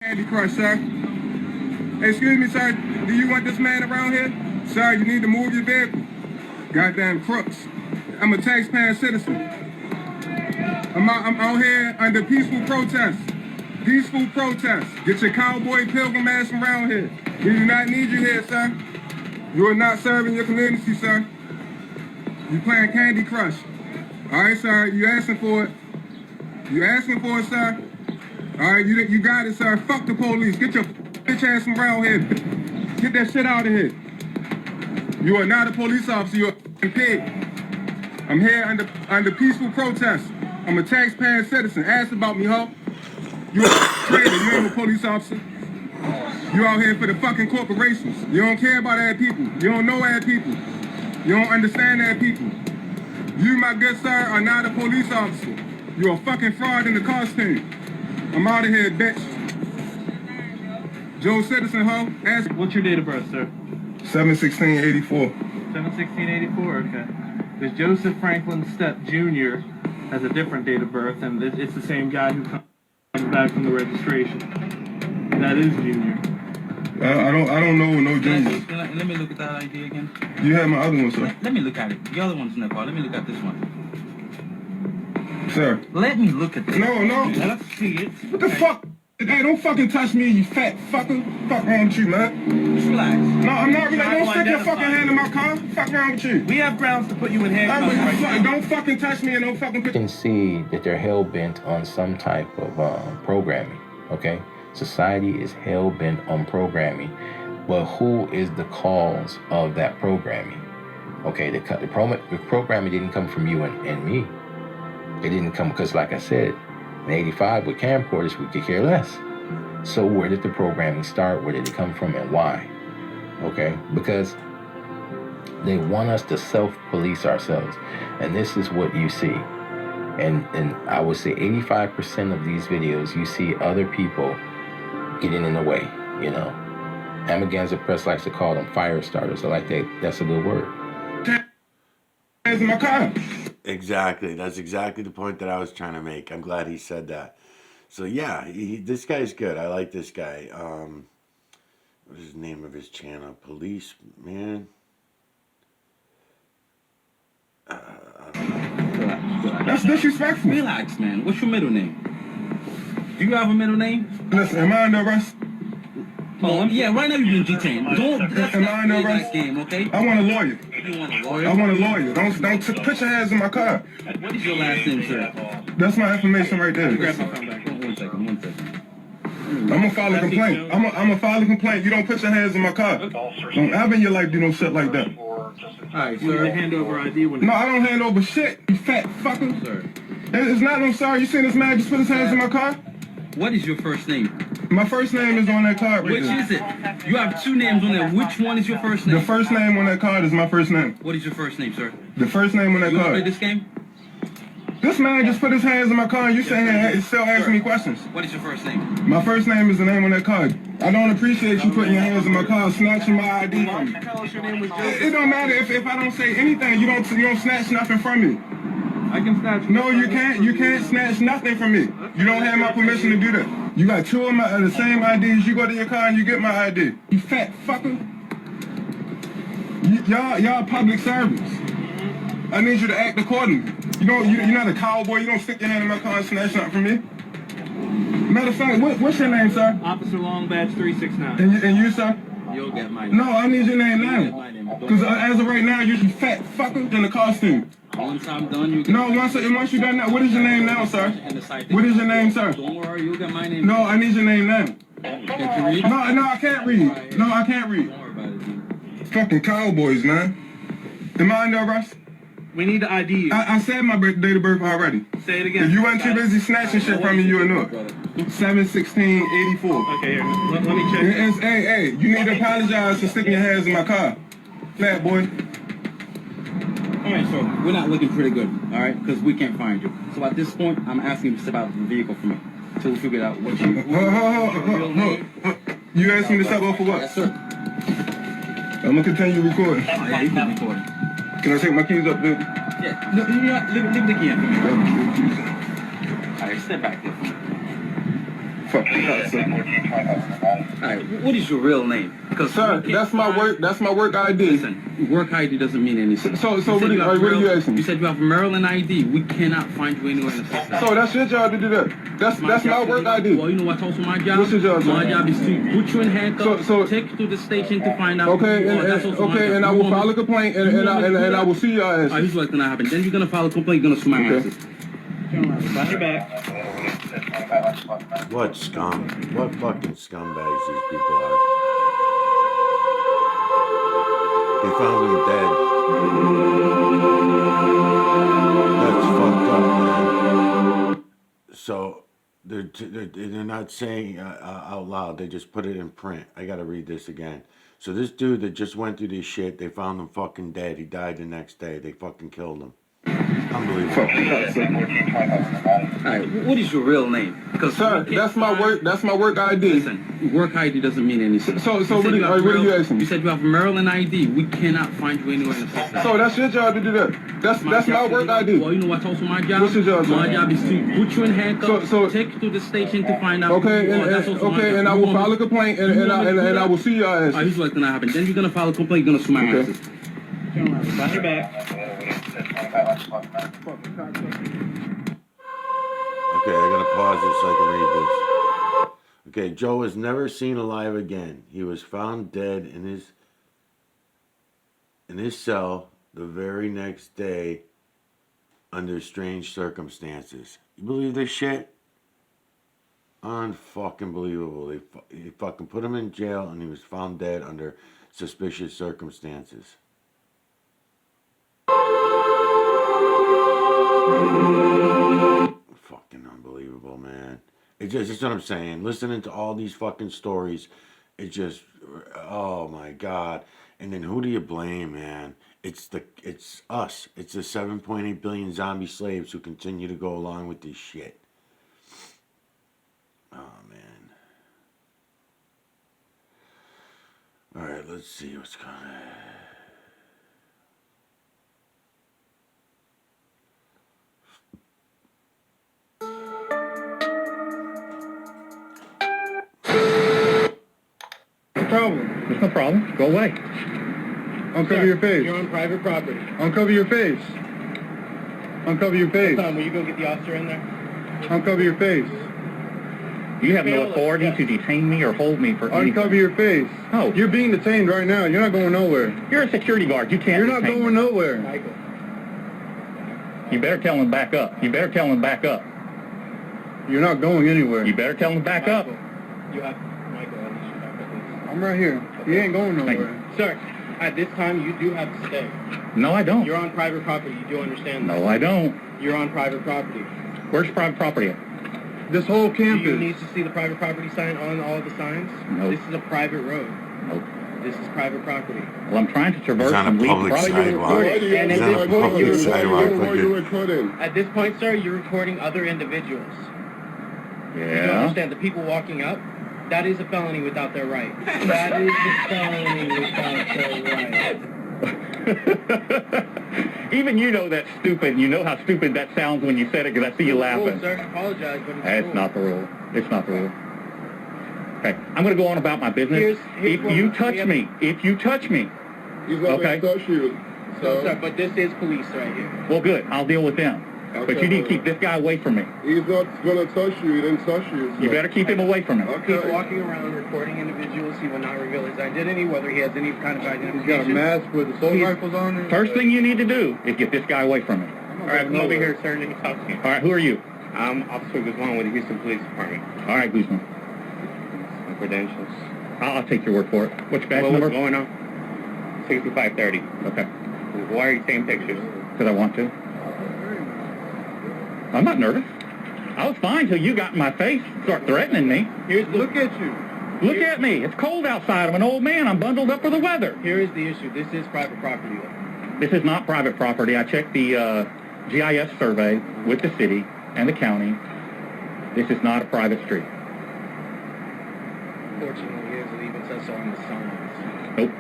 Candy Crush, sir. Hey, excuse me, sir. Do you want this man around here? Sir, you need to move your vehicle. Goddamn crooks. I'm a taxpaying citizen. I'm out here under peaceful protest. Peaceful protest. Get your cowboy pilgrim ass around here. We do not need you here, sir. You are not serving your community, sir. You playing Candy Crush. All right, sir. You asking for it. You asking for it, sir. All right, you got it, sir. Fuck the police. Get your bitch ass from around here. Get that shit out of here. You are not a police officer. You're a pig. I'm here under peaceful protest. I'm a taxpaying citizen. Ask about me, ho. You're a traitor. You ain't a police officer. You out here for the fucking corporations. You don't care about our people. You don't know our people. You don't understand our people. You, my good sir, are not a police officer. You're a fucking fraud in the costume. I'm out of here, bitch. Joe Citizen, ho. Ask. What's your date of birth, sir? 7/16/84. 7/16/84, okay. Because Joseph Franklin Stepp Jr. has a different date of birth, and it's the same guy who comes back from the registration. That is Junior. I don't know no juniors. Let me look at that ID again. You have my other one, sir. Let me look at it. The other one's in the car. Let me look at this one. Sir. Let me look at this. No. Let's see it. What the fuck? Hey, don't fucking touch me, you fat fucker. Fuck wrong with you, man. Just relax. No, I'm not relaxed. Don't stick your fucking hand in my car. Fuck wrong with you. We have grounds to put you in handcuffs right now. Don't fucking touch me and don't fucking put. You can see that they're hell-bent on some type of programming, okay? Society is hell-bent on programming, but who is the cause of that programming? Okay, the programming didn't come from you and me. It didn't come because, like I said, in 85 with camcorders, we could care less. So where did the programming start? Where did it come from and why? Okay, because they want us to self-police ourselves. And this is what you see. And I would say 85% of these videos, you see other people getting in the way, you know. Amaganza Press likes to call them fire starters. I like that. That's a good word. In my car. Exactly. That's exactly the point that I was trying to make. I'm glad he said that. So yeah, this guy's good. I like this guy. What is the name of his channel? Police Man. I don't know. That's disrespectful. Relax, man. What's your middle name? Do you have a middle name? Listen, am I under arrest? Oh, yeah, right now you're being detained. Don't Am I under arrest? game, okay? I want a lawyer. You want a lawyer? I want a lawyer. Don't put your hands in my car. What is your last name, sir? That's my information right there. Grab my phone back. One second. I'm gonna file a complaint. I'm gonna file a complaint. You don't put your hands in my car. Don't ever in your life do no shit like that. Alright, You need sir. to hand over ID when No, I don't hand over shit, you fat fucker. Sir. It's not no sorry. You seen this man just put his hands in my car? What is your first name? My first name is on that card right Which there. is it? You have two names on there. Which one is your first name? The first name on that card is my first name. What is your first name, sir? The first name on that You wanna play card. this game? This man just put his hands in my car and you sitting here still asking me questions. What is your first name? My first name is the name on that card. I don't appreciate you putting your hands in my car, snatching my ID from me. tell us your name was Joe. It don't matter if I don't say anything. You don't snatch nothing from me. I can snatch. No, you can't. You can't snatch nothing from me. You don't have my permission to do that. You got two of the same IDs. You go to your car and you get my ID. You fat fucker. Y'all public servants. I need you to act accordingly. You're not a cowboy. You don't stick your hand in my car and snatch something from me. Matter of fact, what's your name, sir? Officer Long Badge 369. And you, sir? You'll get my name. No, I need your name You'll get now. my name. Because as of right now, you're some fat fucker in the costume. Once I'm done, you get No, once you're done now, what is your name now, sir? And the site What is your name, sir? Don't worry, you'll get my name. No, I need your name now. Can't you read? No, I can't read. No, I can't read. Don't worry about it, dude. Fucking cowboys, man. Am I under arrest? We need to ID you. I said my date of birth already. Say it If again. you weren't too busy snatching shit from me, you would know it. 7/16/84. Okay, here. Let me check. Hey, you need to apologize for sticking your hands in my car. Fat boy. Alright, so we're not looking pretty good, alright? Because we can't find you. So at this point, I'm asking you to step out of the vehicle for me. Till we figure out what you... You asked me to step off for what? Yes, sir. I'm gonna continue recording. Oh, yeah, you can record it. Can I take my keys up, dude? Yeah, no, leave the key in for me. Alright, step back there. Fuck, sir. Alright, what is your real name? Because Sir, that's my work ID. Listen, work ID doesn't mean anything. So You said what you have are you Maryland- asking? You said you have Maryland ID. We cannot find you anywhere in the system. So that's your job to do that. That's my job work to- ID. Well, you know what's also my job? What's your job, sir? My job is to put you in handcuffs, So- take you to the station to find out. Okay, who you are. That's also my job. and I You will want me- file a complaint, you want me to do and I that? will see your ass. Alright, here's what's gonna happen. Then you're gonna file a complaint. You're gonna sue my Okay. asses. Got your back. What scum? What fucking scumbags these people are. They found him dead. That's fucked up, man. So they're not saying out loud. They just put it in print. I gotta read this again. So this dude that just went through this shit, they found him fucking dead. He died the next day. They fucking killed him. Unbelievable. Alright, what is your real name? Because Sir, that's my work ID. Listen, work ID doesn't mean anything. So You said what you have are you Maryland- asking? You said you have Maryland ID. We cannot find you anywhere in the system. So that's your job to do that. That's my job to work do- ID. Well, you know what's also my job? What's your job, sir? My job is to put you in handcuffs, So- take you to the station to find out. Okay, who you are. That's and also my job. and I You will want file me- a complaint, you want me to do and I that? will see your ass. Alright, here's what's gonna happen. Then you're gonna file a complaint. You're gonna sue my Okay. asses. Got your back. Okay, I gotta pause this so I can read this. Okay, Joe was never seen alive again. He was found dead in his cell the very next day under strange circumstances. You believe this shit? Unfucking believable. They fucking put him in jail and he was found dead under suspicious circumstances. Fucking unbelievable, man. It's just what I'm saying. Listening to all these fucking stories, it just, oh my God. And then who do you blame, man? It's us. It's the 7.8 billion zombie slaves who continue to go along with this shit. Oh man. All right, let's see what's going on. Problem. There's no problem. Go away. Uncover your face. You're on private property. Uncover your face. Uncover your face. Tom, will you go get the officer in there? Uncover your face. You have no Bailiff, authority yes. to detain me or hold me for anything. Uncover your face. Oh. You're being detained right now. You're not going nowhere. You're a security guard. You can't You're not detain going me. nowhere. Michael. You better tell him back up. You better tell him back up. You're not going anywhere. You better tell him back up. You have Michael. I need you back up, please. I'm right here. You ain't going Thank nowhere. Sir, at this time, you do have to stay. No, I don't. You're on private property. You do understand that? No, I don't. You're on private property. Where's private property at? This whole Do you campus. need to see the private property sign on all the signs? No. This is a private road. Nope. This is private property. Well, I'm trying to traverse It's on a and leave public private sidewalk. And It's at on a this point, public you're sidewalk. Why are you Look recording? At this point, sir, you're recording other individuals. You Yeah. understand the people walking up? That is a felony without their right. That is a felony without their right. Even you know that's stupid. You know how stupid that sounds when you said it because I see you laughing. Sir, apologize, but it's That's rule. not the rule. It's not the rule. Okay, I'm going to go on about my business. Here's If what you we touch have- me, if you touch me, He's not Okay. going to touch you. No, sir, but this is police right here. well, good. I'll deal with them. But Okay, you need to well- keep this guy away from me. He's not going to touch you. He didn't touch you. You better keep him away from me. He's walking around recording individuals. He will not reveal his identity, whether he has any kind of identification. He's got a mask with assault He's- rifles on it. First thing you need to do is get this guy away from me. All right, come over here, sir, and let me talk to you. All right, who are you? I'm Officer Guzman with the Houston Police Department. All right, Guzman. My credentials. I'll take your word for it. What's your badge What's number? going on? 6530. Okay, Why are you taking pictures? because I want to. I'm not nervous. I was fine till you got in my face, start threatening me. Look at you. Look at me. It's cold outside. I'm an old man. I'm bundled up for the weather. Here is the issue. This is private property. This is not private property. I checked the GIS survey with the city and the county. This is not a private street. Fortunately, it even says so on the signs. Nope.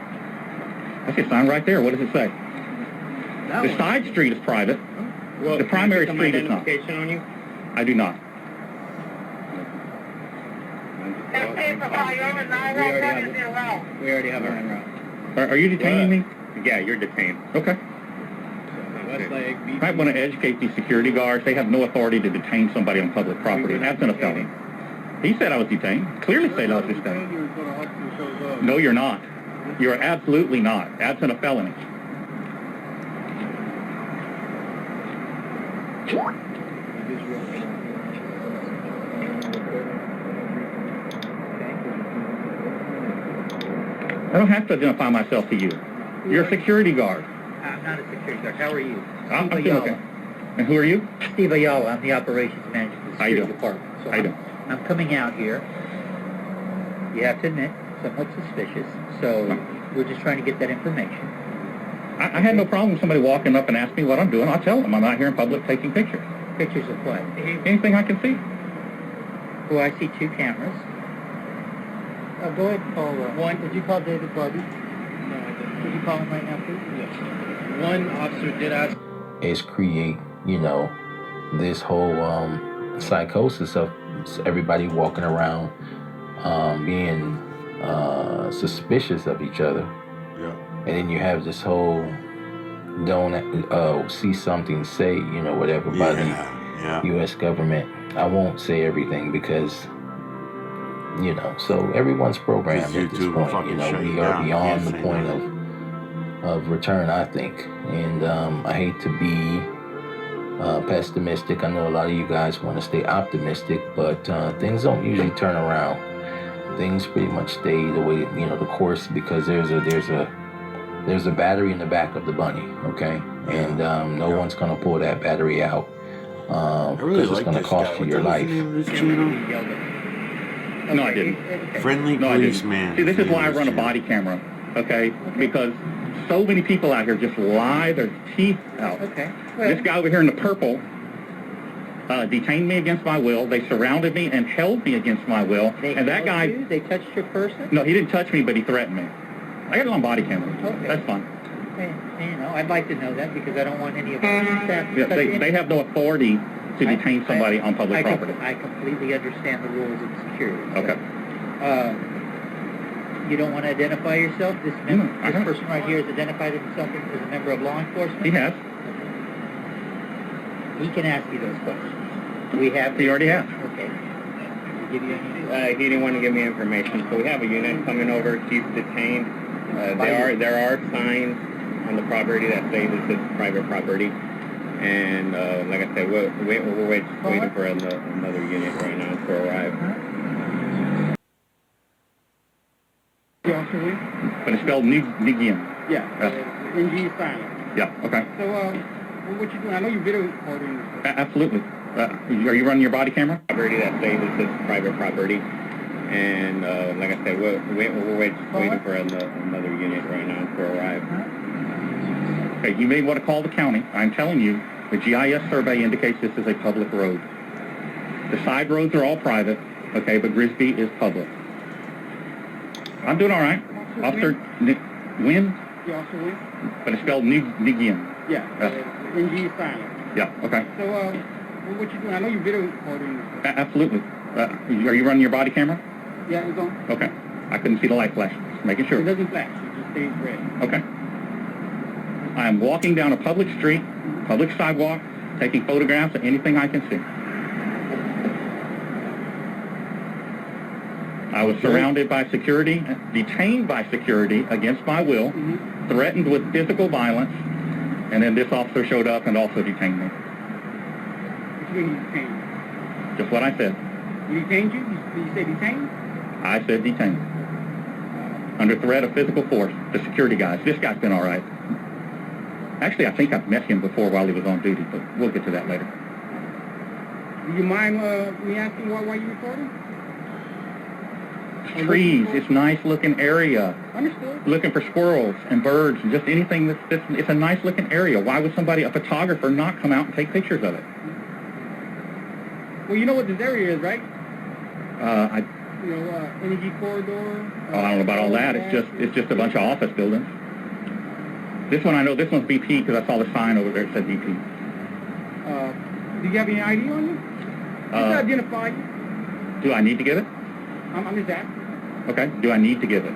That's your sign right there. What does it say? That The one. side street is private. Well, the primary can I get street some is not. identification on you? I do not. We already have our en route. Are you detaining me? Yeah, you're detained. Okay. Westlake, You might want to educate these security guards. They have no authority to detain somebody on public property. That's an felony. He said I was detained. Clearly said I was detained. No, you're not. You're absolutely not. Absent a felony. I don't have to identify myself to you. You're a security guard. I'm not a security guard. How are you? I'm Steve doing Ayala. okay. And who are you? Steve Ayala. I'm the operations manager for the How you security doing? department. So How you doing? I'm coming out here. You have to admit, somewhat suspicious. So we're just trying to get that information. I had no problem with somebody walking up and asking me what I'm doing. I'll tell them I'm out here in public taking pictures. Pictures of what? Anything I can see. Well, I see 2 cameras. Go ahead and call one. Did you call David Barbie? No, I didn't. Could you call him right now, please? Yes. One officer did ask. Is create, this whole psychosis of everybody walking around being suspicious of each other. Yeah. And then you have this whole don't see something, say, whatever by the Yeah. U.S. government. I won't say everything because, so everyone's programmed at this YouTube will point. fucking shut you We are down. You beyond can't the say point nothing. of return, I think. And I hate to be pessimistic. I know a lot of you guys want to stay optimistic, but things don't usually turn around. Things pretty much stay the way, the course, because there's a battery in the back of the bunny, okay? And no one's going to pull that battery out I really because it's like going to this cost guy. you What your the hell's life. the name of this channel? No, I didn't. Friendly No, I didn't. Policeman. See, this is why I His run a name is body camera, okay? Because so many people out here just lie their teeth out. Okay. This guy over here in the purple detained me against my will. They surrounded me and held me against my will. And that guy... They touched your person? No, he didn't touch me, but he threatened me. I got it on body camera. Okay. That's fine. I'd like to know that because I don't want any of our staff to Yeah, touch they have no authority to detain somebody on public property. I completely understand the rules of security. Okay. You don't want to identify yourself? This I haven't. person right here has identified himself as a member of law enforcement? He has. He can ask you those questions. We have... He already has. Okay. Give you any... He didn't want to give me information, so we have a unit coming over. He's detained. There are signs on the property that say this is private property, and like I said, we're waiting for another unit right now to arrive. But it's spelled Nigian. Yeah, NG silent. Yeah, okay. So, what you doing? I know you're video recording. Absolutely. Are you running your body camera? Property that say this is private property, and like I said, we're waiting for another unit right now to arrive. Okay, you may want to call the county. I'm telling you, the GIS survey indicates this is a public road. The side roads are all private, okay, but Grisby is public. I'm doing all right. Officer Wynn, Yeah, Officer Wynn? but it's spelled Nigian. Yeah, NG silent. Yeah, okay. So, what you doing? I know you're video recording. Absolutely. Are you running your body camera? Yeah, it's on. Okay. I couldn't see the light flash. Just making It sure. doesn't flash. It just stays red. Okay. I am walking down a public street, public sidewalk, taking photographs of anything I can see. I was surrounded by security, detained by security against my will, threatened with physical violence, and then this officer showed up and also detained me. What you mean you detained? Just what I said. He detained you? Did you say detained? I said detained. Under threat of physical force. The security guys. This guy's been all right. Actually, I think I've met him before while he was on duty, but we'll get to that later. Do you mind me asking why you recording? Trees. It's nice looking area. Understood. Looking for squirrels and birds and just anything that's it's a nice looking area. Why would somebody, a photographer, not come out and take pictures of it? Well, you know what this area is, right? I Energy corridor. I don't know about all that. It's just a bunch of office buildings. This one I know. This one's BP because I saw the sign over there that said BP. Do you have any ID on you? Just identify you. Do I need to give it? I'm just asking. Okay. Do I need to give it?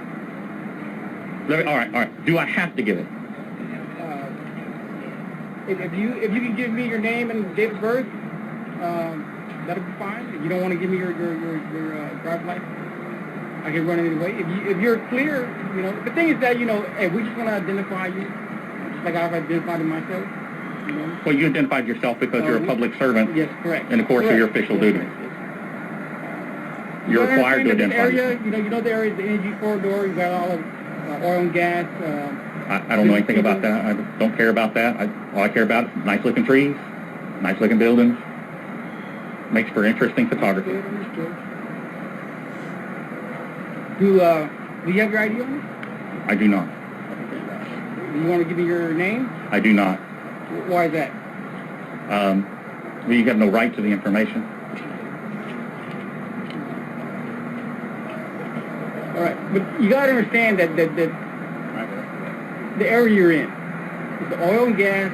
All right. Do I have to give it? If you can give me your name and date of birth, that'll be fine. If you don't want to give me your driver's license, I can run it anyway. If you're clear, the thing is that, hey, we just want to identify you, just like I've identified myself. Well, you identified yourself because you're a public servant. Yes, correct. In the course of your official duty. You're required to identify yourself. You know the area, the energy corridor. You got all of oil and gas. I don't know anything about that. I don't care about that. All I care about is nice looking trees, nice looking buildings. Makes for interesting photography. Understood. Do you have your ID on you? I do not. Do you want to give me your name? I do not. Why is that? Well, you have no right to the information. All right, but you got to understand that the area you're in, the oil and gas.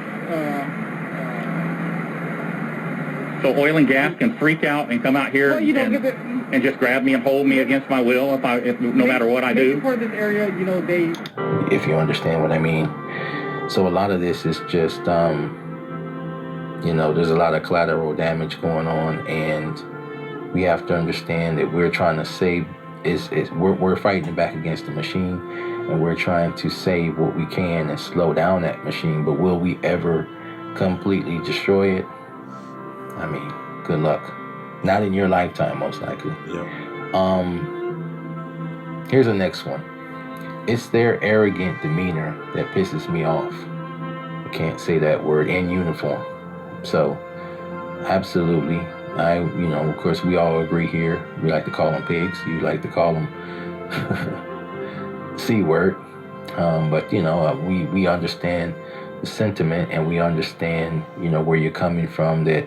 So oil and gas can freak out and come out here and just grab me and hold me against my will no matter what I do. Part of this area, they. If you understand what I mean. So a lot of this is just, there's a lot of collateral damage going on, and we have to understand that we're trying to save. We're fighting back against the machine, and we're trying to save what we can and slow down that machine. But will we ever completely destroy it? I mean, good luck. Not in your lifetime, most likely. Yep. Here's the next one. It's their arrogant demeanor that pisses me off. I can't say that word, in uniform. So, absolutely. Of course, we all agree here. We like to call them pigs. You like to call them C word. But, we understand the sentiment, and we understand, where you're coming from, that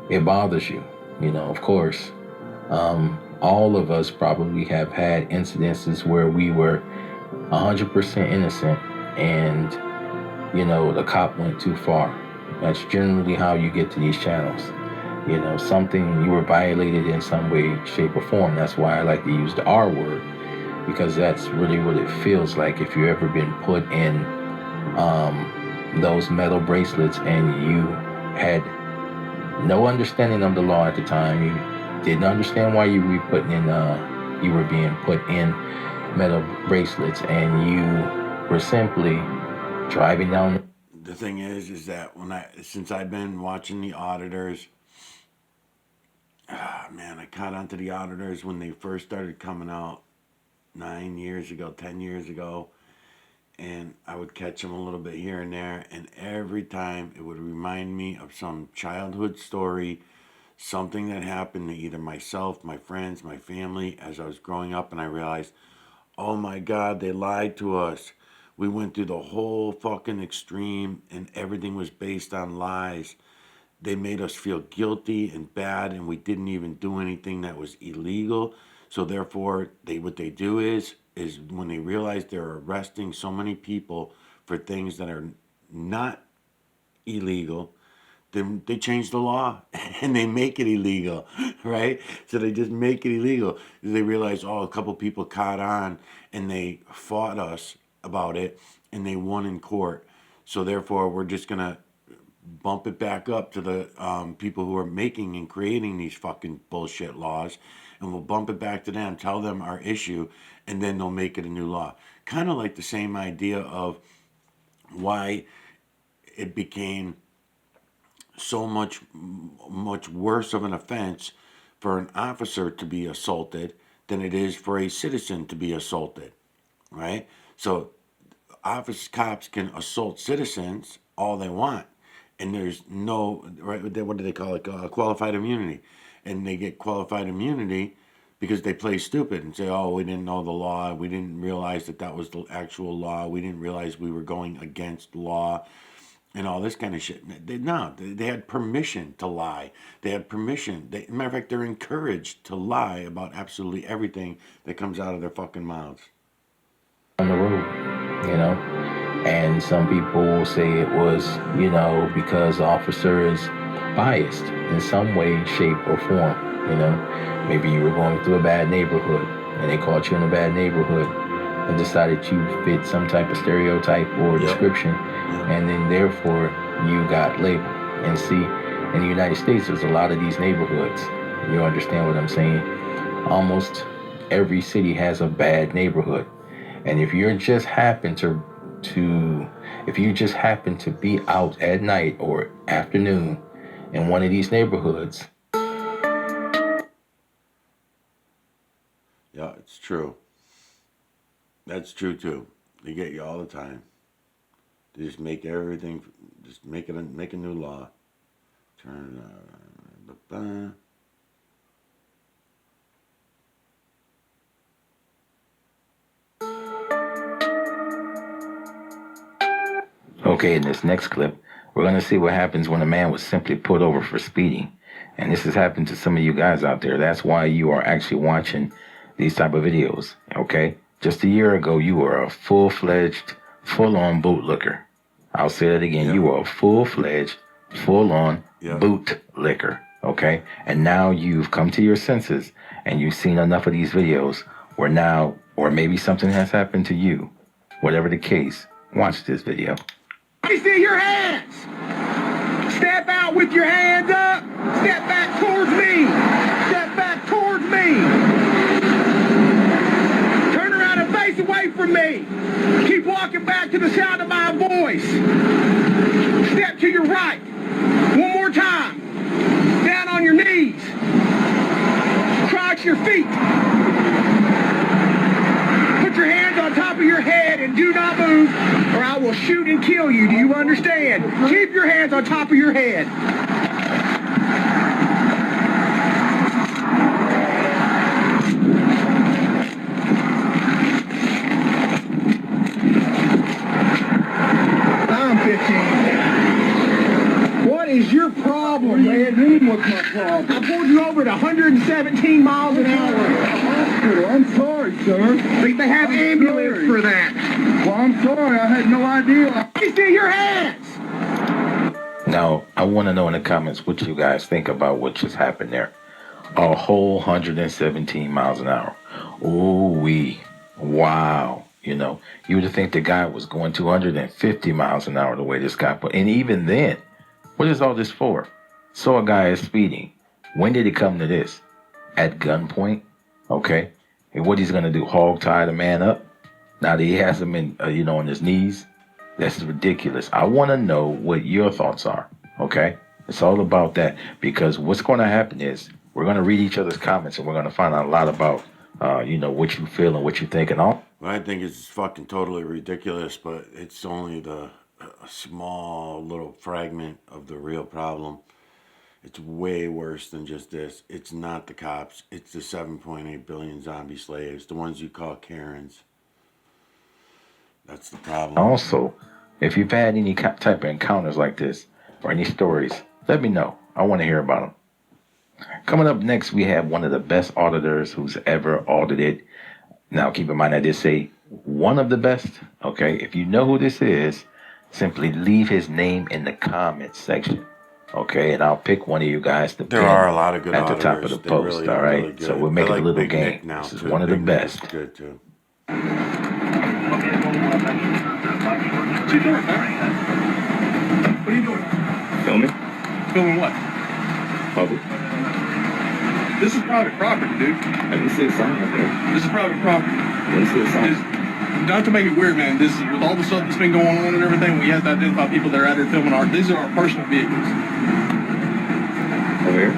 it bothers you. Of course, all of us probably have had incidences where we were 100% innocent and, the cop went too far. That's generally how you get to these channels. Something, you were violated in some way, shape, or form. That's why I like to use the R word, because that's really what it feels like if you've ever been put in those metal bracelets and you had no understanding of the law at the time. You didn't understand why you were being put in metal bracelets, and you were simply driving down. The thing is that since I've been watching the auditors, I caught onto the auditors when they first started coming out 10 years ago, and I would catch them a little bit here and there, and every time it would remind me of some childhood story, something that happened to either myself, my friends, my family as I was growing up, and I realized, oh my God, they lied to us. We went through the whole fucking extreme, and everything was based on lies. They made us feel guilty and bad, and we didn't even do anything that was illegal. So therefore, what they do is when they realize they're arresting so many people for things that are not illegal, then they change the law and they make it illegal, right? So they just make it illegal. They realize, a couple people caught on and they fought us about it and they won in court. So therefore, we're just going to bump it back up to the people who are making and creating these fucking bullshit laws, and we'll bump it back to them, tell them our issue, and then they'll make it a new law. Kind of like the same idea of why it became so much worse of an offense for an officer to be assaulted than it is for a citizen to be assaulted, right? So cops can assault citizens all they want, and there's no, right, what do they call it, qualified immunity. And they get qualified immunity because they play stupid and say, we didn't know the law, we didn't realize that was the actual law, we didn't realize we were going against law, and all this kind of shit. They had permission to lie. They had permission. Matter of fact, they're encouraged to lie about absolutely everything that comes out of their fucking mouths. On the road, and some people will say it was, because the officer is biased in some way, shape, or form. Maybe you were going through a bad neighborhood, and they caught you in a bad neighborhood and decided you fit some type of stereotype or description, and then therefore you got labeled. And see, in the United States, there's a lot of these neighborhoods. You understand what I'm saying? Almost every city has a bad neighborhood. And if you just happen to if you just happen to be out at night or afternoon in one of these neighborhoods. Yeah, it's true. That's true too. They get you all the time. They just make everything, just make a new law. Turn. Okay, in this next clip, we're going to see what happens when a man was simply pulled over for speeding. And this has happened to some of you guys out there. That's why you are actually watching these type of videos, okay? Just a year ago, you were a full-fledged, full-on bootlicker. I'll say that again. You were a full-fledged, full-on bootlicker, okay? And now you've come to your senses and you've seen enough of these videos where now, or maybe something has happened to you. Whatever the case, watch this video. Let me see your hands. Step out with your hands up. Step back towards me. Step back towards me. Turn around and face away from me. Keep walking back to the sound of my voice. Step to your right. One more time. Down on your knees. Cross your feet. Put your hands on top of your head and do not move, or I will shoot and kill you. Do you understand? Keep your hands on top of your head. I'm 15. What is your problem, man? What's my problem? I pulled you over at 117 miles an hour. Hospital. I'm sorry, sir. They have ambulance for that. Well, I'm sorry. I had no idea. Let me see your hands. Now, I want to know in the comments what you guys think about what just happened there. A whole 117 miles an hour. Ooh-wee. Wow. You know, you would think the guy was going 250 miles an hour the way this guy put. And even then, what is all this for? So a guy is speeding. When did it come to this? At gunpoint? Okay. And what he's going to do, hog tie the man up? Now that he has him in, on his knees? That's ridiculous. I want to know what your thoughts are. Okay. It's all about that, because what's going to happen is we're going to read each other's comments and we're going to find out a lot about, what you feel and what you think and all. Well, I think it's fucking totally ridiculous, but it's only a small little fragment of the real problem. It's way worse than just this. It's not the cops. It's the 7.8 billion zombie slaves, the ones you call Karens. That's the problem. Also, if you've had any type of encounters like this or any stories, let me know. I want to hear about them. Coming up next, we have one of the best auditors who's ever audited. Now, keep in mind, I did say one of the best. Okay, if you know who this is, simply leave his name in the comments section. Okay, and I'll pick one of you guys to There pin are a lot of good at the top auditors. of the They post. really All are right, really good. so we'll I make it like a little Big game. Nick now, This is too. one of the Big Nick best. is good too. What you doing, man? What are you doing? Filming? Filming what? Public? This is private property, dude. I didn't see a sign up there. This is private property. I didn't see a sign. Not to make it weird, man. This is with all the stuff that's been going on and everything. We have to identify people that are out there filming art. These are our personal vehicles. Over here?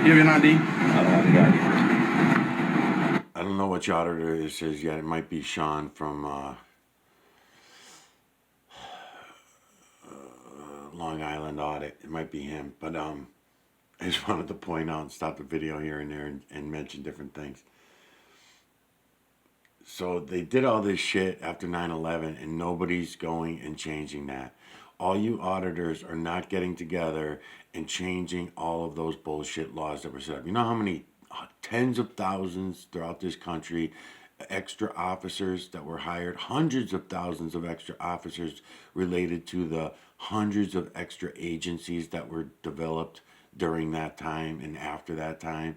You have an ID? I don't have any idea. I don't know which auditor this is yet. It might be Sean from Long Island Audit. It might be him. But I just wanted to point out and stop the video here and there and mention different things. So they did all this shit after 9/11 and nobody's going and changing that. All you auditors are not getting together and changing all of those bullshit laws that were set up. You know how many tens of thousands throughout this country, extra officers that were hired, hundreds of thousands of extra officers related to the hundreds of extra agencies that were developed during that time and after that time.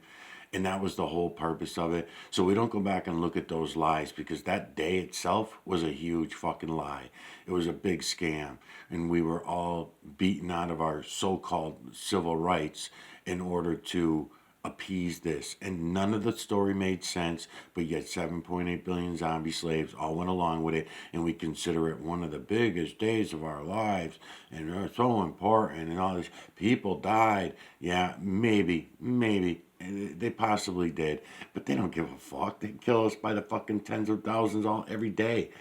And that was the whole purpose of it. So we don't go back and look at those lies, because that day itself was a huge fucking lie. It was a big scam. And we were all beaten out of our so-called civil rights in order to appease this. And none of the story made sense, but yet 7.8 billion zombie slaves all went along with it, and we consider it one of the biggest days of our lives, and it's so important, and all this. People died. Yeah, maybe. They possibly did, but they don't give a fuck. They kill us by the fucking tens of thousands every day.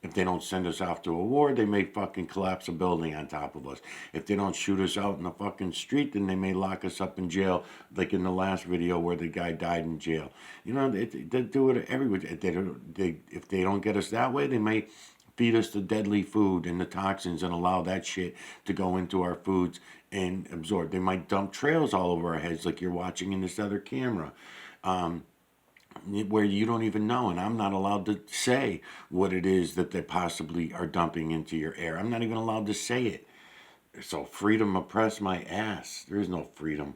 If they don't send us off to a war, they may fucking collapse a building on top of us. If they don't shoot us out in the fucking street, then they may lock us up in jail, like in the last video where the guy died in jail. You know, they do it everywhere. If they don't get us that way, they may feed us the deadly food and the toxins and allow that shit to go into our foods and absorb. They might dump trails all over our heads like you're watching in this other camera. Where you don't even know, and I'm not allowed to say what it is that they possibly are dumping into your air. I'm not even allowed to say it. So freedom oppress my ass. There is no freedom.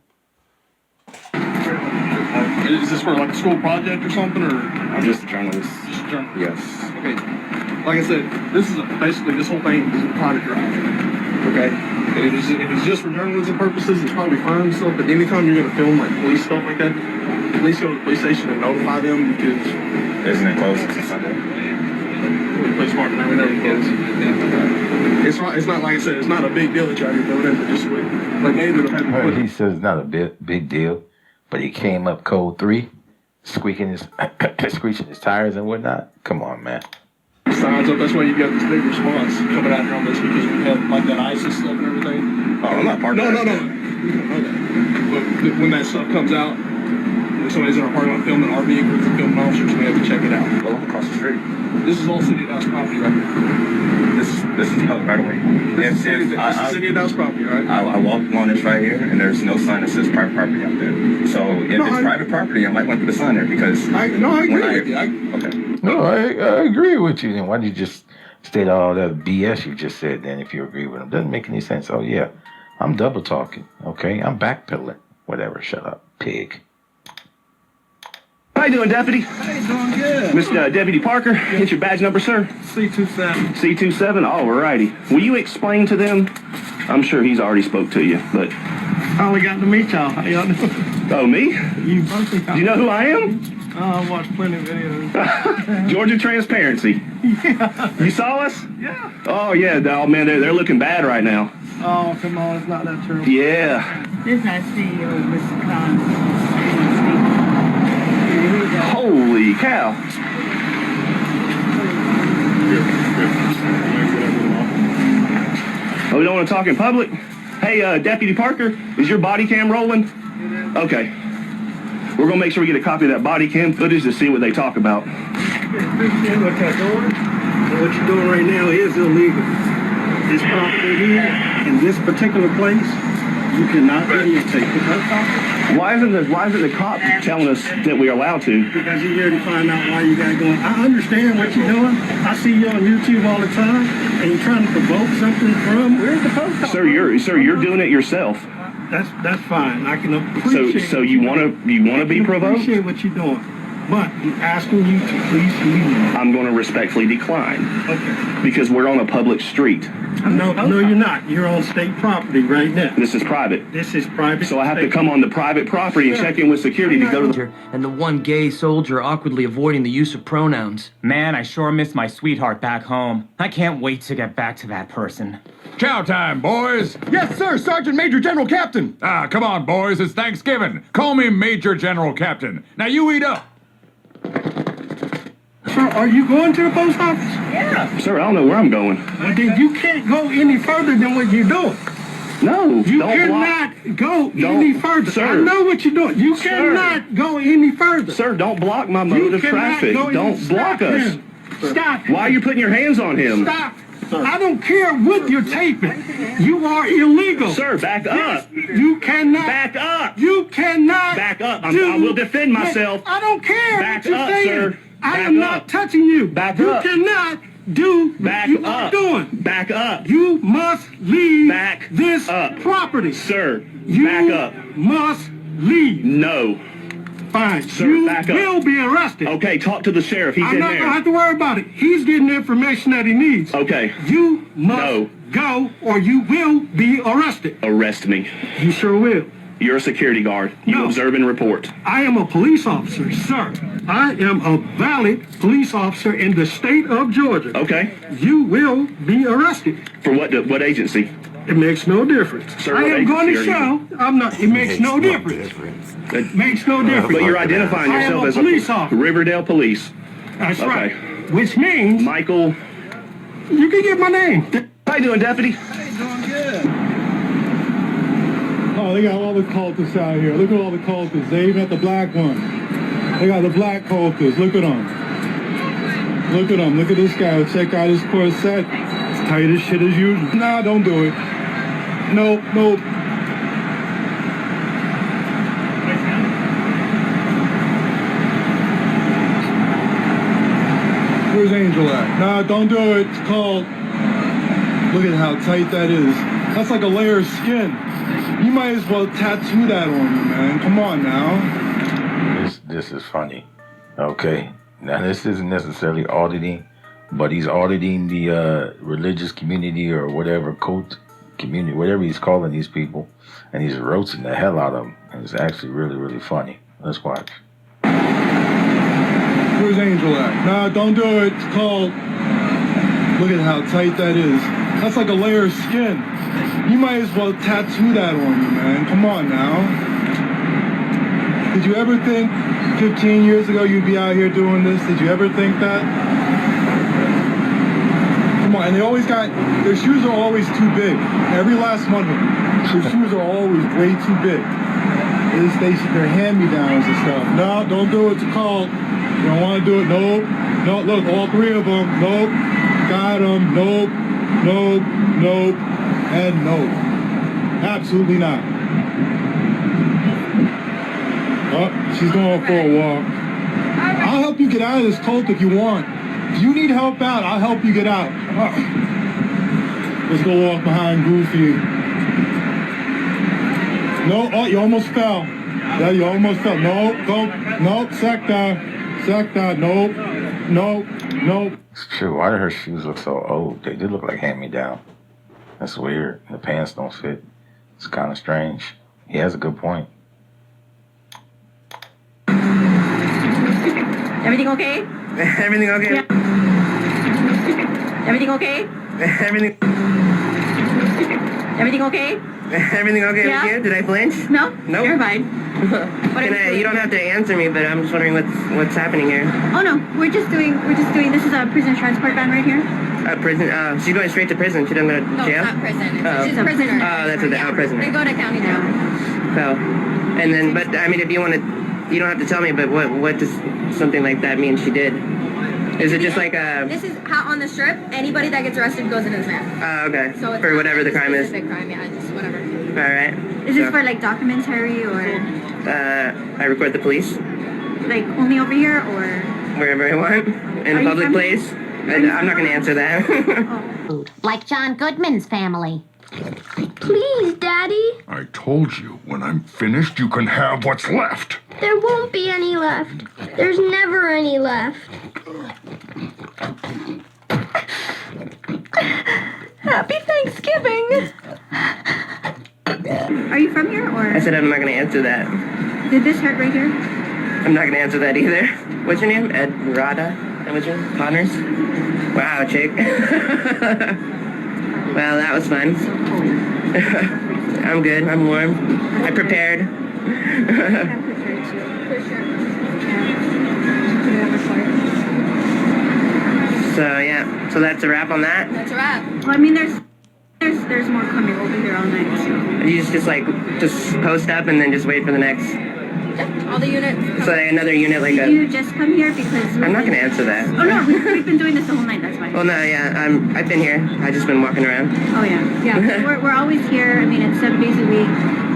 Is this for like a school project or something, or? I'm just a journalist. Just a journalist. Yes. Okay. Like I said, this is basically this whole thing is a private drive. Okay. And if it's just for journalism purposes, it's probably fine and stuff. But anytime you're gonna film like police stuff like that, at least go to the police station and notify them, because Isn't it closed until Sunday? the police department never close. It's not like I said. It's not a big deal that you're doing it, but just like David had to Well, put. he says it's not a big deal, but he came up code 3, squeaking his tires and whatnot. Come on, man. Signs up. That's why you got this big response coming out here on this, because we have like that ISIS stuff and everything. Oh, I'm not part of that. No. You don't know that. But when that stuff comes out, when somebody's in our parking lot filming our vehicles and filming officers, we have to check it out. Well, I'm across the street. This is all City of Dallas property right here. This is public right away. This is City of Dallas property, right? I walked along this right here, and there's no sign that says private property out there. So if it's private property, I might want to put a sign there, because I agree with you. Okay. No, I agree with you. Then why don't you just state all that BS you just said then if you agree with him? Doesn't make any sense. Oh, yeah, I'm double talking, okay? I'm backpedaling. Whatever, shut up, pig. How you doing, Deputy? Hey, doing good. Mr. Deputy Parker, get your badge number, sir. C27. C27, alrighty. Will you explain to them? I'm sure he's already spoke to you, but... I only got to meet y'all. How y'all doing? Oh, me? You both. Do you know who I am? I watched plenty of videos. Georgia Transparency. Yeah. You saw us? Yeah. Oh, yeah, dog, man, they're looking bad right now. Oh, come on. It's not that true. Yeah. This is our CEO, Mr. Collins. Holy cow. Oh, we don't want to talk in public? Hey, Deputy Parker, is your body cam rolling? Okay. We're going to make sure we get a copy of that body cam footage to see what they talk about. What you're doing? What you're doing right now is illegal. This property here, in this particular place, you cannot videotape it. Why isn't the cop telling us that we're allowed to? Because you're here to find out why you got going. I understand what you're doing. I see you on YouTube all the time, and you're trying to provoke something from. Where's the post office? Sir, you're doing it yourself. That's fine. I can appreciate. So you want to be provoked? Appreciate what you're doing, but I'm asking you to please leave. I'm going to respectfully decline. Okay. Because we're on a public street. No, you're not. You're on state property right now. This is private. This is private. So I have to come on the private property and check in with security to go to the... And the one gay soldier awkwardly avoiding the use of pronouns. Man, I sure miss my sweetheart back home. I can't wait to get back to that person. Chow time, boys! Yes, sir, Sergeant Major General Captain! Ah, come on, boys, it's Thanksgiving. Call me Major General Captain. Now you eat up. Sir, are you going to the post office? Yeah. Sir, I don't know where I'm going. Well, then you can't go any further than what you're doing. No, you cannot go any further. Sir. I know what you're doing. You cannot go any further. Sir, don't block my mode of traffic. Don't block us. Stop. Why are you putting your hands on him? Stop. I don't care what you're taping. You are illegal. Sir, back up. You cannot. Back up. You cannot. Back up. I will defend myself. I don't care. Back what you're up, saying. sir. I am not touching you. Back you up. You cannot do what you are doing. Back up. You must leave this up. property. Sir, you back up. Must leave. No. Fine. Sir, you back up. will be arrested. Okay, talk to the sheriff. He's I'm in not there. gonna have to worry about it. He's getting the information that he needs. Okay. You must go or you will be arrested. Arrest me. You sure will. You're a security guard. You observe and report. I am a police officer, sir. I am a valid police officer in the state of Georgia. Okay. You will be arrested. For what agency? It makes no difference. Sir, I what am going to agency are you? show. I'm not. It makes no difference. It makes no difference. But you're identifying I am yourself a as police officer. Riverdale Police. That's Okay. right. Which means Michael. you can get my name. How you doing, deputy? Doing good. Oh, they got all the cultists out here. Look at all the cultists. They even got the black one. They got the black cultists. Look at them. Look at them. Look at this guy. Check out his corset. It's tight as shit as usual. Nah, don't do it. Nope, nope. Where's Angel at? Nah, don't do it. It's called... Look at how tight that is. That's like a layer of skin. You might as well tattoo that on you, man. Come on now. This is funny. Okay. Now this isn't necessarily auditing, but he's auditing the religious community or whatever cult community, whatever he's calling these people, and he's roasting the hell out of them. And it's actually really, really funny. Let's watch. Where's Angel at? Nah, don't do it. It's called... Look at how tight that is. That's like a layer of skin. You might as well tattoo that on you, man. Come on now. Did you ever think 15 years ago you'd be out here doing this? Did you ever think that? Come on, and they always got... Their shoes are always too big. Every last one of them. Their shoes are always way too big. They're hand-me-downs and stuff. No, don't do it. It's called... You don't want to do it. Nope. No, look, all three of them. Nope. Got them. Nope. Nope. Nope. And nope. Absolutely not. Oh, she's going for a walk. I'll help you get out of this cult if you want. If you need help out, I'll help you get out. Let's go walk behind Goofy. No, oh, you almost fell. Yeah, you almost fell. No, don't. Nope, sector. Sector, nope. Nope. Nope. It's true. Why do her shoes look so old? They do look like hand-me-down. That's weird. The pants don't fit. It's kind of strange. He has a good point. Everything okay? Everything okay? Yeah. Everything okay? Everything. Everything okay? Everything okay Yeah. with you? Did I flinch? No. Nope. You're fine. You don't have to answer me, but I'm just wondering what's happening here. Oh no, we're just doing. This is a prison transport van right here. Prison. She's going straight to prison. She doesn't go to No, jail. not prison. Oh. She's a prisoner. Oh, that's what the prisoner. They go to county jail. So, and then, but I mean, if you want to, you don't have to tell me. But what does something like that mean? She did. Is it just like a? This is how on the strip. Anybody that gets arrested goes into this van. Oh, okay. So it's for not whatever the like a crime is. specific crime, yeah, just whatever. All right. Is this for like documentary or? I record the police. Like only over here or? Wherever I want. In a public place. I'm not going to answer that. Like John Goodman's family. Please, Daddy. I told you, when I'm finished, you can have what's left. There won't be any left. There's never any left. Happy Thanksgiving. Are you from here or? I said I'm not going to answer that. Did this hurt right here? I'm not going to answer that either. What's your name? Ed Rada? What's your name? Connors? Wow, chick. Well, that was fun. I'm good. I'm warm. I prepared. So yeah, so that's a wrap on that. That's a wrap. Well, I mean, there's more coming over here all night. So. You just post up and then just wait for the next. All the units. So another unit like Did you just come here because? I'm not gonna answer that. Oh no, we've been doing this the whole night. That's fine. Well, no, yeah, I've been here. I've just been walking around. Oh yeah. We're always here. I mean, it's 7 days a week.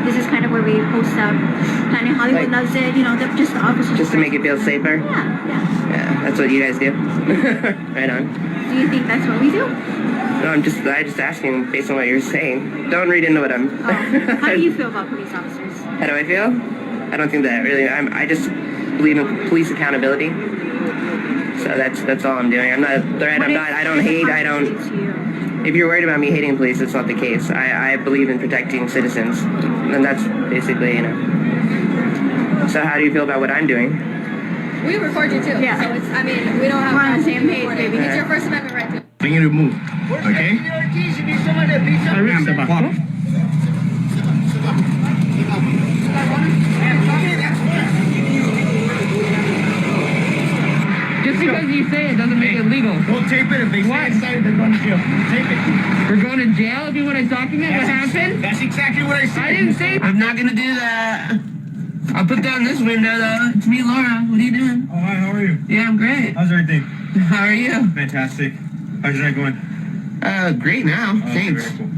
This is kind of where we post up. Planet Hollywood loves it. You know, just the officers. Just to make it feel safer. Yeah. That's what you guys do. Right on. Do you think that's what we do? No, I just asking based on what you're saying. Don't read into what I'm. How do you feel about police officers? How do I feel? I don't think that really. I just believe in police accountability. So that's all I'm doing. I'm not a threat. I don't hate. I don't. If you're worried about me hating police, that's not the case. I believe in protecting citizens, and that's basically, So how do you feel about what I'm doing? We record you too. Yeah. So it's, I mean, we don't have. We're on the same page, baby. It's your First Amendment right to. I need to move. Okay? Just because you say it doesn't make it legal. Well, tape it. If they say it's they're going to jail. Tape it. We're going to jail if you want to document what happened? That's exactly what I said. I didn't say. I'm not gonna do that. I'll put down this window though. It's me, Laura. What are you doing? Oh, hi. How are you? Yeah, I'm great. How's everything? How are you? Fantastic. How's your night going? Great now. Oh, Thanks. Very cool.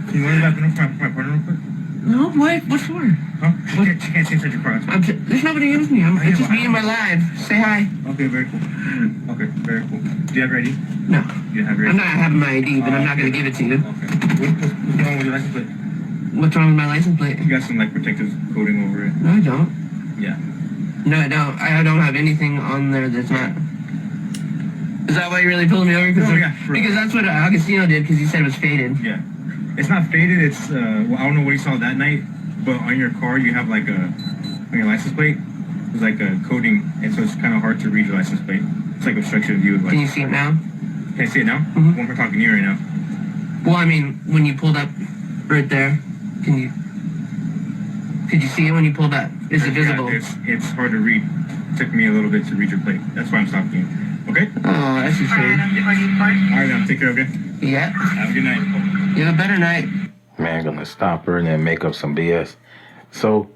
Can you want to back up for my partner real quick? No, what? What for? Huh? You can't say such a crowd. There's nobody against me. It's just me and my live. Say hi. Okay, very cool. Okay, very cool. Do you have your ID? No. You don't have your ID? I'm not having my ID, but I'm not going to give it to you. Okay. What's wrong with your license plate? What's wrong with my license plate? You got some, like, protective coating over it. No, I don't. Yeah. No, I don't. I don't have anything on there that's not... Is that why you really pulled me over? No, yeah. Because that's what Augustino did, because he said it was faded. Yeah. It's not faded. It's, well, I don't know what he saw that night, but on your car, you have, like, on your license plate, there's, like, a coating, and so it's kind of hard to read your license plate. It's like obstruction of view. Like, can you see it now? Can I see it now? Mm-hmm. We're talking to you right now. Well, I mean, when you pulled up right there, could you see it when you pulled up? Is it visible? Yeah, it's hard to read. It took me a little bit to read your plate. That's why I'm stopping you. Okay? Oh, that's a shame. Alright, now take care, okay? Yeah. Have a good night. You have a better night. Man, gonna stop her and then make up some BS. So,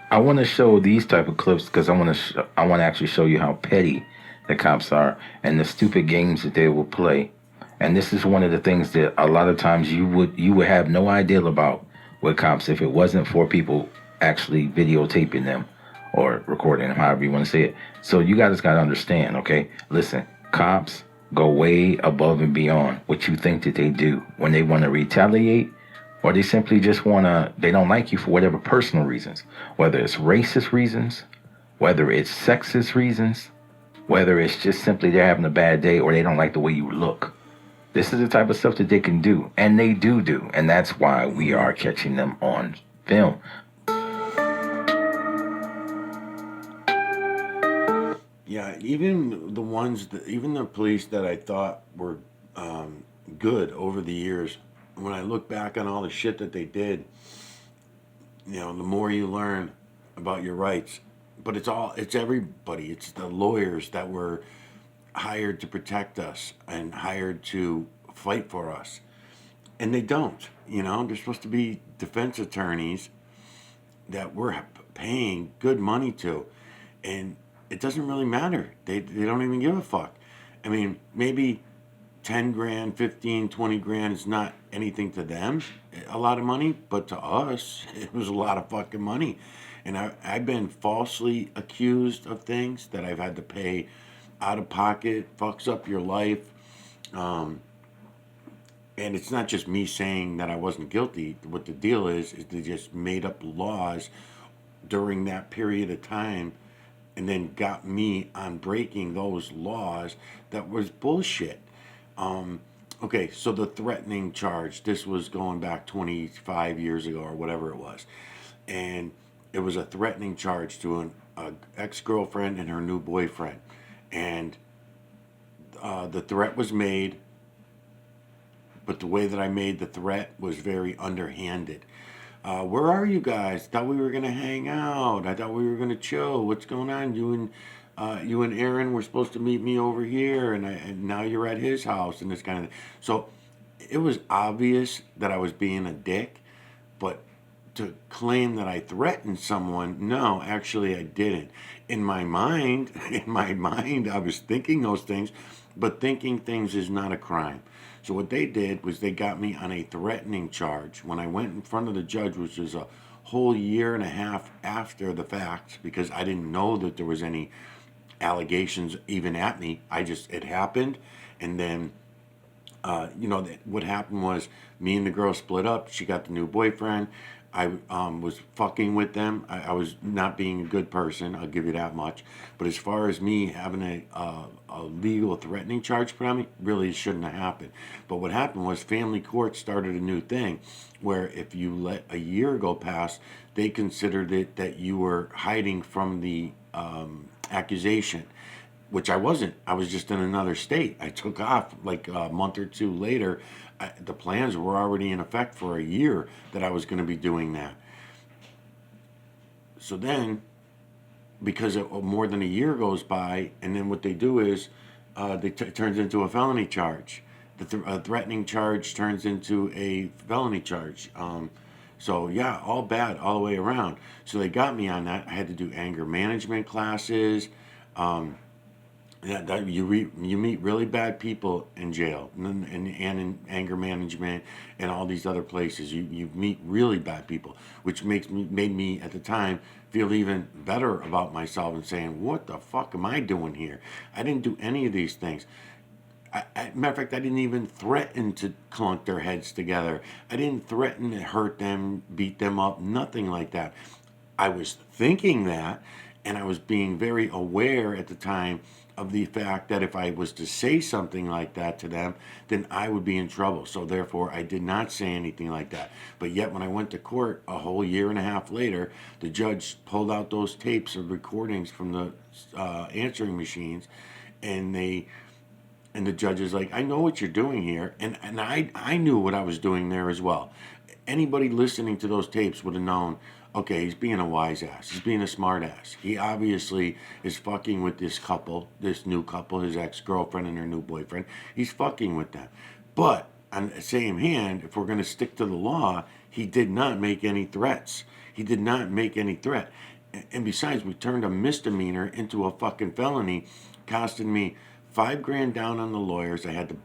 I want to show these type of clips because I want to actually show you how petty the cops are and the stupid games that they will play. And this is one of the things that a lot of times you would have no idea about with cops if it wasn't for people actually videotaping them or recording them, however you want to say it. So you guys got to understand, okay? Listen, cops go way above and beyond what you think that they do when they want to retaliate, or they simply just they don't like you for whatever personal reasons, whether it's racist reasons, whether it's sexist reasons, whether it's just simply they're having a bad day or they don't like the way you look. This is the type of stuff that they can do, and they do, and that's why we are catching them on film. Yeah, even the police that I thought were good over the years, when I look back on all the shit that they did, the more you learn about your rights. But it's everybody. It's the lawyers that were hired to protect us and hired to fight for us. And they don't, they're supposed to be defense attorneys that we're paying good money to. And it doesn't really matter. They don't even give a fuck. I mean, maybe 10 grand, 15, 20 grand is not anything to them, a lot of money, but to us, it was a lot of fucking money. And I've been falsely accused of things that I've had to pay out of pocket, fucks up your life. And it's not just me saying that I wasn't guilty. What the deal is they just made up laws during that period of time and then got me on breaking those laws. That was bullshit. Okay, so the threatening charge, this was going back 25 years ago or whatever it was. And it was a threatening charge to an ex-girlfriend and her new boyfriend. And the threat was made, but the way that I made the threat was very underhanded. Where are you guys? Thought we were going to hang out. I thought we were going to chill. What's going on? You and Aaron were supposed to meet me over here, and now you're at his house and this kind of thing. So it was obvious that I was being a dick, but to claim that I threatened someone, no, actually I didn't. In my mind, I was thinking those things, but thinking things is not a crime. So what they did was they got me on a threatening charge. When I went in front of the judge, which was a whole year and a half after the fact, because I didn't know that there was any allegations even at me. It happened. And then, what happened was me and the girl split up. She got the new boyfriend. I was fucking with them. I was not being a good person. I'll give you that much. But as far as me having a legal threatening charge put on me, really shouldn't have happened. But what happened was family court started a new thing where if you let a year go past, they considered it that you were hiding from the accusation, which I wasn't. I was just in another state. I took off like a month or two later. The plans were already in effect for a year that I was going to be doing that. So then, because more than a year goes by, and then what they do is it turns into a felony charge. The threatening charge turns into a felony charge. So yeah, all bad all the way around. So they got me on that. I had to do anger management classes. Yeah, you meet really bad people in jail and in anger management and all these other places. You meet really bad people, which made me at the time feel even better about myself and saying, what the fuck am I doing here? I didn't do any of these things. Matter of fact, I didn't even threaten to clunk their heads together. I didn't threaten to hurt them, beat them up, nothing like that. I was thinking that, and I was being very aware at the time of the fact that if I was to say something like that to them, then I would be in trouble. So therefore, I did not say anything like that. But yet when I went to court a whole year and a half later, the judge pulled out those tapes of recordings from the answering machines, and the judge is like, I know what you're doing here. And I knew what I was doing there as well. Anybody listening to those tapes would have known, okay, he's being a wise ass. He's being a smart ass. He obviously is fucking with this couple, this new couple, his ex-girlfriend and her new boyfriend. He's fucking with them. But on the same hand, if we're going to stick to the law, he did not make any threats. He did not make any threat. And besides, we turned a misdemeanor into a fucking felony, costing me $5,000 down on the lawyers. I had to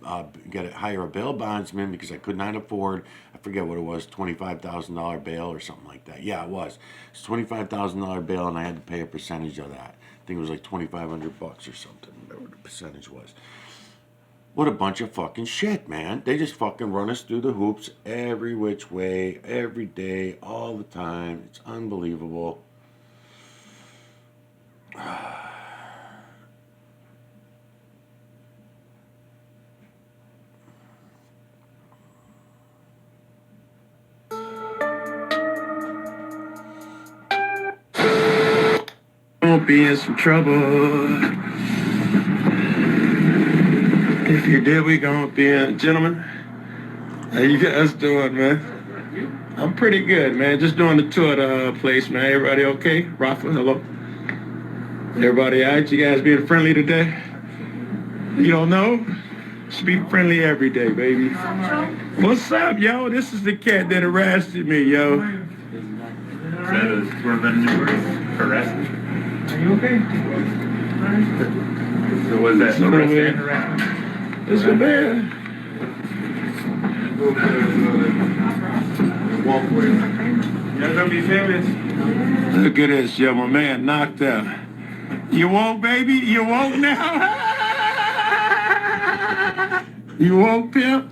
hire a bail bondsman because I could not afford, I forget what it was, $25,000 bail or something like that. Yeah, it was. It's $25,000 bail, and I had to pay a percentage of that. I think it was like $2,500 or something, whatever the percentage was. What a bunch of fucking shit, man. They just fucking run us through the hoops every which way, every day, all the time. It's unbelievable. Won't be in some trouble. If you did, we gonna be in. Gentlemen, how you guys doing, man? I'm pretty good, man. Just doing the tour of the place, man. Everybody okay? Rafa, hello. Everybody all right? You guys being friendly today? You don't know? Just be friendly every day, baby. What's up, yo? This is the cat that arrested me, yo. That is harassment. Are you okay? So was that arrest and harassment? It's a man. Y'all gonna be famous? Look at this, yo. My man knocked out. You woke, baby? You woke now? You woke, pimp?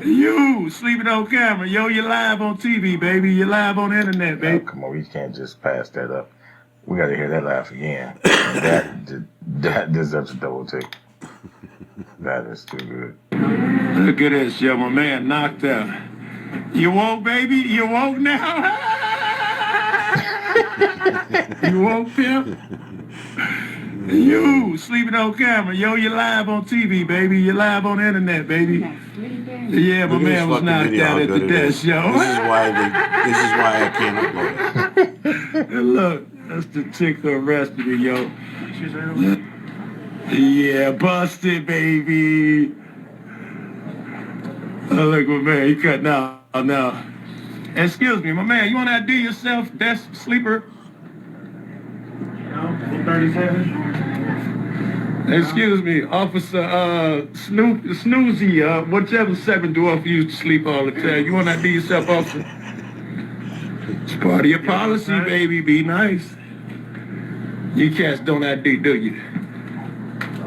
You sleeping on camera. Yo, you're live on TV, baby. You're live on the internet, baby. Oh, come on, we can't just pass that up. We got to hear that laugh again. That deserves a double take. That is too good. Look at this, yo. My man knocked out. You woke, baby? You woke now? You woke, pimp? You sleeping on camera. Yo, you're live on TV, baby. You're live on the internet, baby. Yeah, my man was knocked out at the desk, yo. This is why I can't upload it. And look, that's the chick who arrested me, yo. Yeah, busted, baby. Oh, look, my man, he cutting out now. Excuse me, my man, you want to ID yourself, desk sleeper? 37. Excuse me, Officer Snoozy, whichever 7 dwarf used to sleep all the time. You want to ID yourself, officer? It's part of your policy, baby. Be nice. You cats don't ID, do you?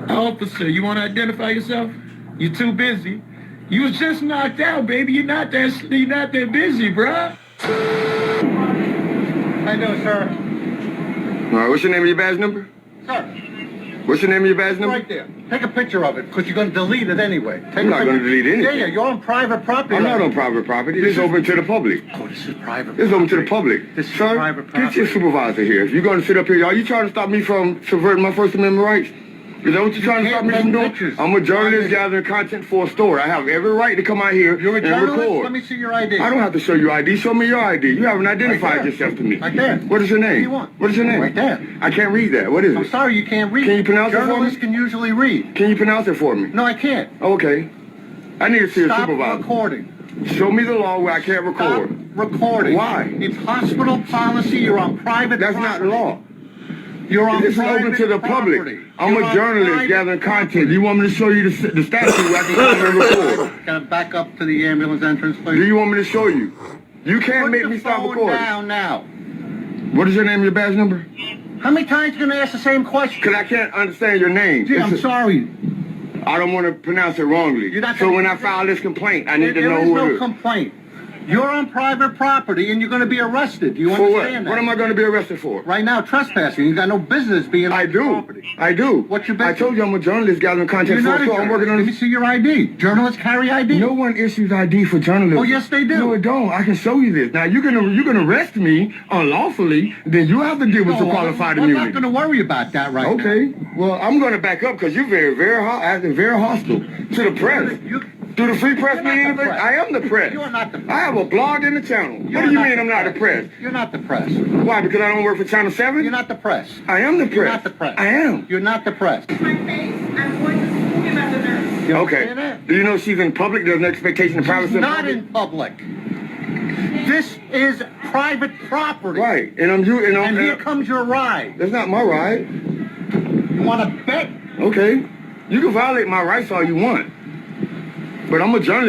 Officer, you want to identify yourself? You too busy. You was just knocked out, baby. You're not that busy, bruh. How you doing, sir? All right, what's your name and your badge number? Sir, What's your name and your badge number? right there. Take a picture of it, because you're going to delete it anyway. I'm not going to delete anything. Yeah, you're on private property. I'm not on private property. This is open to the public. Oh, this is private This is open to the public. This is Sir, private get property. your supervisor here. If you're going to sit up here, are you trying to stop me from subverting my First Amendment rights? Is that what you're trying to stop me from doing? I'm a journalist gathering content for a story. I have every right to come out here You're a and journalist? record. Let me see your ID. I don't have to show you ID. Show me your ID. You haven't identified there. yourself to me. Right there. What is your name? What do you want? What is your name? Right there. I can't read that. What is I'm it? sorry you can't read. Can you pronounce it for me? Journalists can usually read. Can you pronounce it for me? No, I can't. Okay. I need to see a Stop supervisor. recording. Show me the law where I can't record. Stop recording. Why? It's hospital policy. You're on private That's property. not the law. You're on This is private open to the public. property. I'm You're a on journalist private gathering property. content. You want me to show you the statue where I can come and record? Can I back up to the ambulance entrance, please? Do you want me to show you? You can't Put make the me stop phone recording. down now. What is your name and your badge number? How many times are you going to ask the same question? Because I can't understand your name. Gee, I'm sorry. I don't want to pronounce it wrongly. You're not So gonna- when I file this complaint, I need to know There is who no it is. complaint. You're on private property and you're going to be arrested. Do you For what? understand that? What am I going to be arrested for? Right now, trespassing. You got no business being on property. I do. What's your I business? told you I'm a journalist gathering content You're for not a a store. I'm working on journalist. Let me see your ID. Journalists carry ID. No one issues ID for journalists. Oh, yes, they do. No, it don't. I can show you this. Now, you're gonna arrest me unlawfully, then you have to deal with some qualified I'm immunity. not going to worry about that right now. Okay. Well, I'm going to back up because you're acting very hostile to the press. Do the free press mean anything? I am the press. You are not the press. I have a blog in the channel. What do you mean I'm not the press? You're not the press. Why? Because I don't work for Channel 7? You're not the press. I am the press. You're not the press. I am. You're not the press. Okay. Do you know she's in public? There's an expectation of privacy. She's not in public. This is private property. Right. And here comes your ride. That's not my ride. You want to bet? Okay. You can violate my rights all you want. But I'm a journalist.